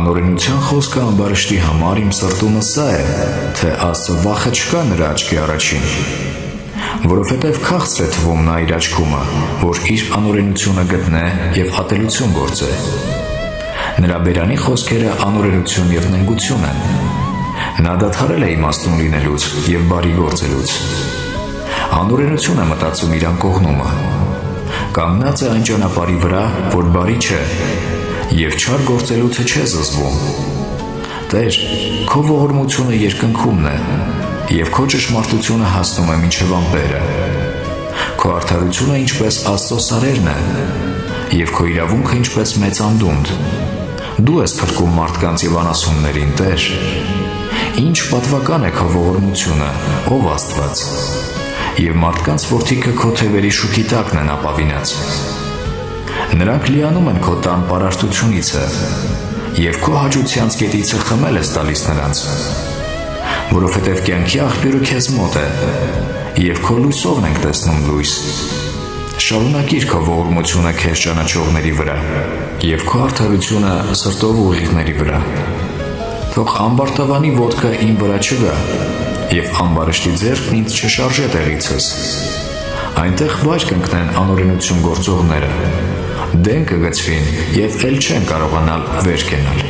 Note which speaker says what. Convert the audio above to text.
Speaker 1: Անօրենության խոսքը ամբարիշտի համար իմ սրտումը սա է, թե Աստծո վախը չկա նրա աչքի առաջին, որովհետև քաղցր է թվում նա իր աչքումը, որ իր անօրենությունը գտնե և ատելություն գործե։ Նրա բերանի խոսքերը անօրենություն և նենգություն են։ Նա դադարել է իմաստուն լինելուց և բարի գործելուց։ Անօրենություն է մտածում իր անկողնումը։ Կանգնած է այն ճանապարհի վրա, որ բարի չէ, և չար գործելուցը չէ զզվում։ Տեր, քո ողորմությունը երկնքումն է, և քո ճշմարտությունը հասնում է մինչև ամպերը։ Քո արդարությունը ինչպես Աստծո սարերն է, և քո իրավունքը ինչպես մեծ անդունդ։ Դու ես փրկում մարդկանց և անասուններին, Տեր։ Ինչ պատվական է քո ողորմությունը, ով Աստված, և մարդկանց որդիքը քո թևերի շուքի տակն են ապավինած։ Նրանք լիանում են քո տան պարարտությունիցը, և քո հաճության կետիցը խմել ես տալիս նրանց, որովհետև կյանքի աղբյուրը քեզ մոտ է, և քո լույսովն ենք տեսնում լույս։ Շարունակիր քո ողորմությունը քեզ ճանաչողների վրա, և քո արդարությունը սրտով ուղիղների վրա։ Թող ամբարտավանի ոտքը իմ վրա չգա, և ամբարիշտի ձեռքն ինձ չշարժե տեղիցս։ Այնտեղ վայր կընկնեն անօրենություն գործողները, դեն կգցվին և էլ չեն կարողանալ վեր կենալ։